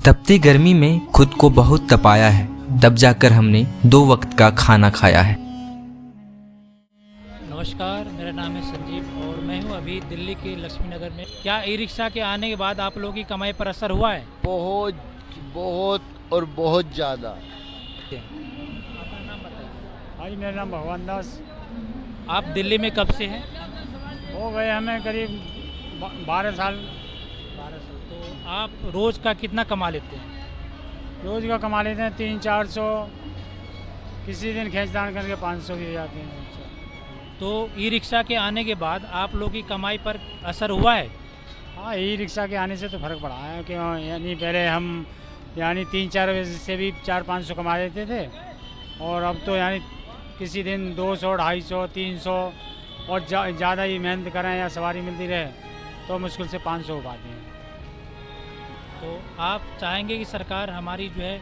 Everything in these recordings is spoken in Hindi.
तपती गर्मी में खुद को बहुत तपाया है, तब जाकर हमने 2 वक्त का खाना खाया है। नमस्कार, मेरा नाम है संजीव और मैं हूं अभी दिल्ली के लक्ष्मी नगर में। क्या ई रिक्शा के आने के बाद आप लोगों की कमाई पर असर हुआ है? बहुत बहुत और बहुत ज़्यादा। आपका नाम बताइए। हाँ जी, मेरा नाम भगवान दास। आप दिल्ली में कब से हैं? हो गए हमें करीब 12 साल। 12 साल। तो आप रोज़ का कितना कमा लेते हैं? रोज़ का कमा लेते हैं 300-400, किसी दिन खींचतान करके 500 भी हो जाते हैं। तो ई रिक्शा के आने के बाद आप लोगों की कमाई पर असर हुआ है? हाँ, ई रिक्शा के आने से तो फ़र्क पड़ा है कि यानी पहले हम 3-4 बजे से भी 400-500 कमा लेते थे और अब तो यानी किसी दिन 200, 250, 300 और ज़्यादा ही मेहनत करें या सवारी मिलती रहे तो मुश्किल से 500 हो पाते हैं। तो आप चाहेंगे कि सरकार हमारी जो है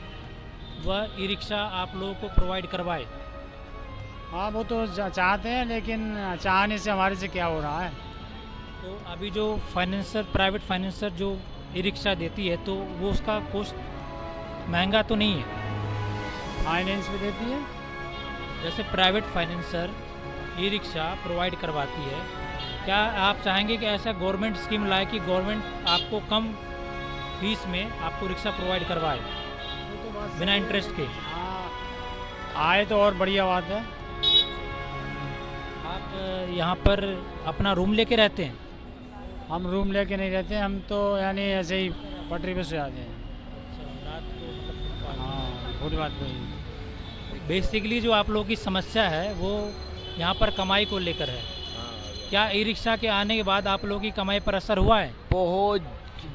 वह ई रिक्शा आप लोगों को प्रोवाइड करवाए? हाँ, वो तो चाहते हैं, लेकिन चाहने से हमारे से क्या हो रहा है। तो अभी जो प्राइवेट फाइनेंसर जो ई रिक्शा देती है तो वो उसका कॉस्ट महंगा तो नहीं है? फाइनेंस भी देती है। जैसे private financer e rickshaw provide करवाती है, क्या आप चाहेंगे कि ऐसा गवर्नमेंट स्कीम लाए कि गवर्नमेंट आपको कम फीस में आपको रिक्शा प्रोवाइड करवाए बिना इंटरेस्ट के? हाँ, आए तो और बढ़िया बात है। आप यहाँ पर अपना रूम लेके रहते हैं? हम रूम लेके नहीं रहते, हम तो यानी ऐसे ही पटरी पे सो जाते हैं। रात को मतलब हाँ, पूरी बात वही। बेसिकली जो आप लोगों की समस्या है वो यहाँ पर कमाई को लेकर है। क्या ई रिक्शा के आने के बाद आप लोगों की कमाई पर असर हुआ है? बहुत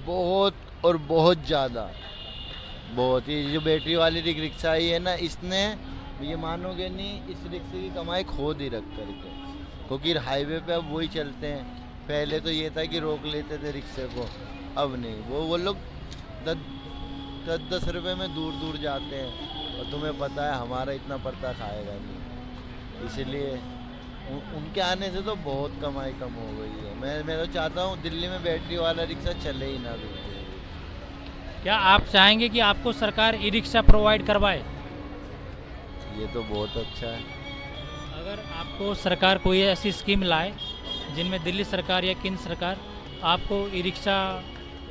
बहुत और बहुत ज़्यादा। बहुत ही जो बैटरी वाली रिक्शा आई है ना, इसने ये मानोगे नहीं, इस रिक्शे की कमाई खो दी रख करके, क्योंकि हाईवे पे अब वही चलते हैं। पहले तो ये था कि रोक लेते थे रिक्शे को, अब नहीं। वो लोग 10 रुपये में दूर दूर जाते हैं और तुम्हें पता है हमारा इतना पड़ता खाएगा नहीं, इसलिए उनके आने से तो बहुत कमाई कम हो गई है। मैं तो चाहता हूँ दिल्ली में बैटरी वाला रिक्शा चले ही ना बिल्कुल। क्या आप चाहेंगे कि आपको सरकार ई रिक्शा प्रोवाइड करवाए? ये तो बहुत अच्छा है। अगर आपको सरकार कोई ऐसी स्कीम लाए जिनमें दिल्ली सरकार या केंद्र सरकार आपको ई रिक्शा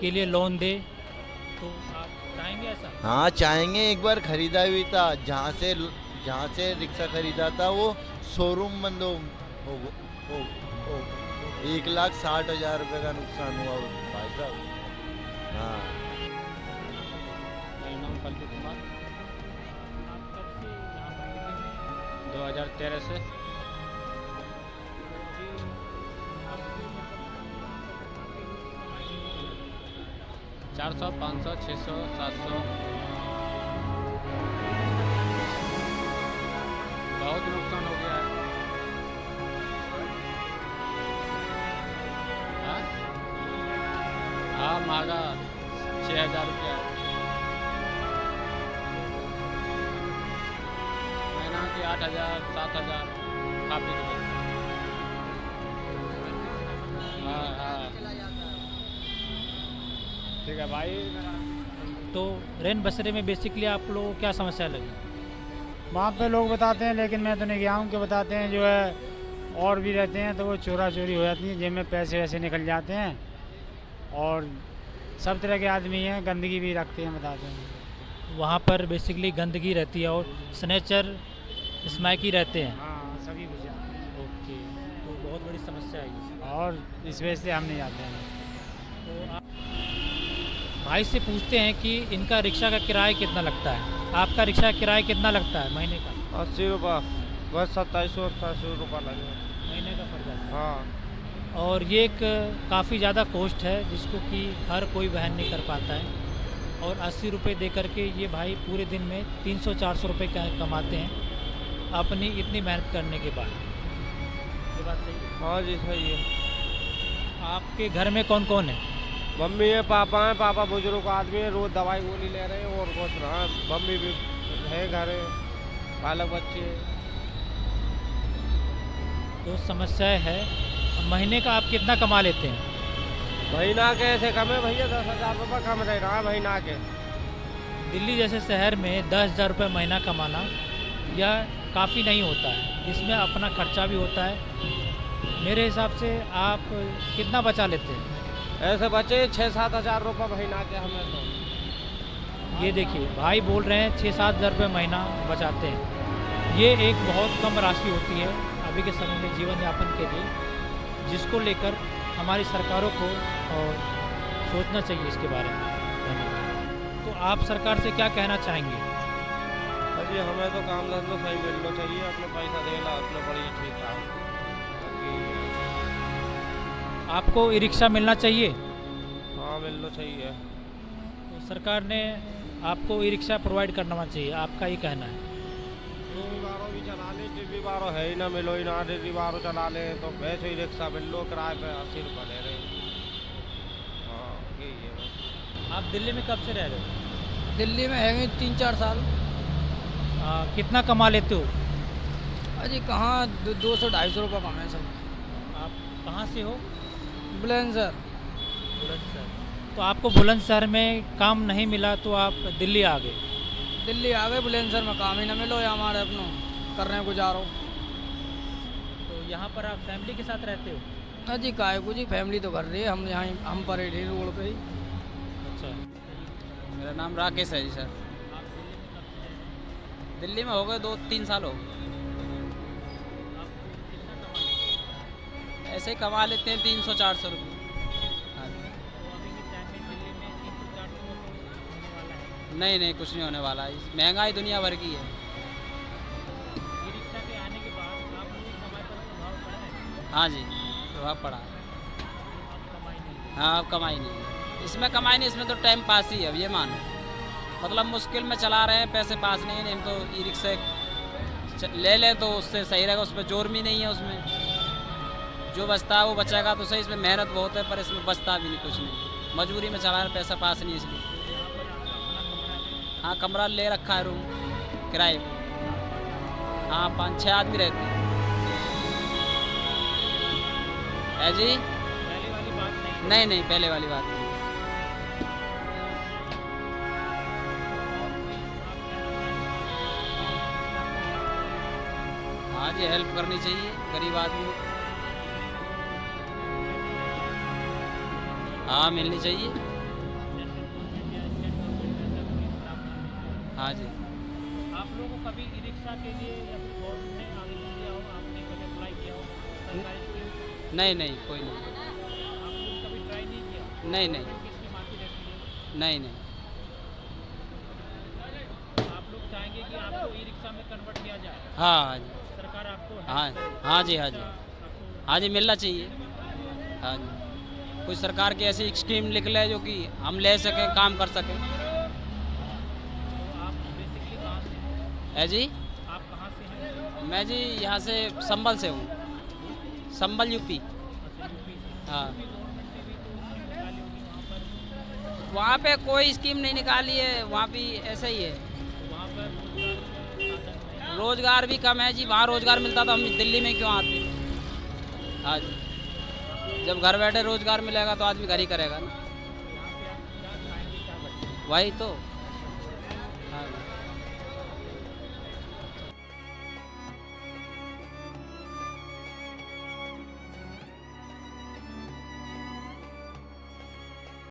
के लिए लोन दे तो आप चाहेंगे ऐसा? हाँ चाहेंगे। एक बार खरीदा भी था, जहाँ से रिक्शा खरीदा था वो शोरूम बंद हो 1,60,000 रुपये का नुकसान हुआ भाई साहब। हाँ, मेरा नाम पल्लू कुमार। आप कब से यहाँ पर दिल्ली में? 2013 से। आप कमाते हो? 400, 500, 600, 700। बहुत नुकसान हो गया है। हाँ, महंगा 6,000 रुपया है। महीना के 8,000, 7,000 काफी रुपये। हाँ, ठीक है भाई। तो रैन बसेरे में बेसिकली आप लोगों को क्या समस्या लगी? वहाँ पे लोग बताते हैं, लेकिन मैं तो नहीं गया हूँ, कि बताते हैं जो है और भी रहते हैं तो वो चोरा चोरी हो जाती है, जेब में पैसे वैसे निकल जाते हैं और सब तरह के आदमी हैं, गंदगी भी रखते हैं, बताते हैं। वहाँ पर बेसिकली गंदगी रहती है और स्नेचर स्मैकी रहते हैं। हाँ, सभी कुछ जाते हैं। ओके, तो बहुत बड़ी समस्या है ये। और इस वजह से हम नहीं जाते हैं। तो आप भाई से पूछते हैं कि इनका रिक्शा का किराया कितना लगता है? आपका रिक्शा का किराया कितना लगता है महीने का? 80 रुपये, बस 2700-2800 रुपये लगेगा महीने का पड़ जाता है। हाँ। और ये एक काफ़ी ज़्यादा कॉस्ट है जिसको कि हर कोई वहन नहीं कर पाता है। और 80 रुपये दे करके ये भाई पूरे दिन में 300-400 रुपये कमाते हैं अपनी इतनी मेहनत करने के बाद। ये बात सही है? हाँ जी, सही है। आपके घर में कौन कौन है? मम्मी है, पापा है। पापा बुजुर्ग आदमी है, रोज़ दवाई गोली ले रहे हैं और कुछ ना। मम्मी भी है घर है, बालक बच्चे। तो समस्या है। महीने का आप कितना कमा लेते हैं? महीना के ऐसे कम है भैया, 10,000 रुपये कम रह रहा है महीना के। दिल्ली जैसे शहर में 10,000 रुपये महीना कमाना यह काफ़ी नहीं होता है, इसमें अपना खर्चा भी होता है। मेरे हिसाब से आप कितना बचा लेते हैं? ऐसे बचे 6-7 हज़ार रुपये महीना के हमें तो। ये देखिए भाई बोल रहे हैं 6-7 हज़ार रुपये महीना बचाते हैं। ये एक बहुत कम राशि होती है अभी के समय में जीवन यापन के लिए, जिसको लेकर हमारी सरकारों को और सोचना चाहिए इसके बारे में। धन्यवाद। तो आप सरकार से क्या कहना चाहेंगे? अभी हमें तो काम धंधा सही मिलना चाहिए, अपने पैसा देना अपने बड़ी ठीक है। आपको ई रिक्शा मिलना चाहिए? हाँ मिलना चाहिए। तो सरकार ने आपको ई रिक्शा प्रोवाइड करना चाहिए, आपका ही कहना है। बारों भी चला ले, टीवी बारों है ही ना, मिलो ही ना, टीवी बारों चला ले तो वैसे ही रिक्शा मिल लो, किराए पे 80 रुपये ले रहे। हाँ यही है बस। आप दिल्ली में कब से रह रहे हो? दिल्ली में है 3-4 साल। कितना कमा लेते हो? अजी कहाँ 200-250 रुपये कमाए सब। आप कहाँ से हो? बुलंदशहर। बुलंदशहर। तो आपको बुलंदशहर में काम नहीं मिला तो आप दिल्ली आ गए? दिल्ली आ गए, बुलंदशहर में काम ही ना मिलो, या हमारे अपनों कर रहे हैं गुजारो। तो यहाँ पर आप फैमिली के साथ रहते हो? अजी काय को जी, फैमिली तो कर रही है, हम यहाँ हम पर ही रोड पे ही। अच्छा। मेरा नाम राकेश है जी सर। दिल्ली में हो गए 2-3 साल हो गए। ऐसे ही कमा लेते हैं 300-400 रुपये। हाँ जी। नहीं नहीं, कुछ नहीं होने वाला है, महंगाई दुनिया भर की है। हाँ जी, प्रभाव पड़ा है। हाँ अब कमाई नहीं है, इसमें कमाई नहीं, इसमें तो टाइम पास ही है। अब ये मानो मतलब मुश्किल में चला रहे हैं, पैसे पास नहीं है, हम तो ई रिक्शे ले लें तो उससे सही रहेगा, उसमें जोर भी नहीं है, उसमें जो बचता है वो बचेगा तो सही। इसमें मेहनत बहुत है पर इसमें बचता भी नहीं, कुछ नहीं, मजबूरी में चला रहे हैं, पैसा पास नहीं है इसलिए। हाँ कमरा ले रखा है, रूम किराए पे। हाँ 5-6 आदमी रहते हैं। है जी? पहले वाली बात नहीं। नहीं नहीं, पहले वाली बात नहीं। हाँ जी, हेल्प करनी चाहिए गरीब आदमी को। हाँ मिलनी चाहिए। हाँ जी। आप लोगों को कभी ई रिक्शा के लिए या फिर गवर्नमेंट ने आवेदन दिया हो, आपने कभी अप्लाई किया हो सरकारी स्कीम? नहीं नहीं, कोई नहीं। आप लोग कभी ट्राई नहीं किया? नहीं नहीं किस स्कीम आती रहती है? नहीं नहीं। आप लोग चाहेंगे कि आपको ई रिक्शा में कन्वर्ट किया जाए? हाँ हाँ जी। सरकार आपको हाँ help करे? हाँ जी, हाँ जी, आपको हाँ जी, मिलना चाहिए। हाँ जी, कोई सरकार की ऐसी स्कीम निकले जो कि हम ले सकें, काम कर सकें। आप बेसिकली कहाँ से हैं? है जी? आप कहाँ से हैं? मैं जी यहाँ से संभल से हूँ, संभल यूपी। अच्छा, यूपी से। हाँ, गवर्नमेंट ने भी तो स्कीम निकाली होगी वहाँ पर। वहाँ पे कोई स्कीम नहीं निकाली है, वहाँ भी ऐसा ही है, तो वहाँ पर रोजगार का साधन नहीं। रोजगार भी कम है जी। वहाँ रोजगार मिलता तो हम दिल्ली में क्यों आते। हाँ जी, जब घर बैठे रोजगार मिलेगा तो आदमी घर ही करेगा ना। यहाँ पे आप क्या खाएंगे, क्या बचेगा? वही तो। हाँ जी।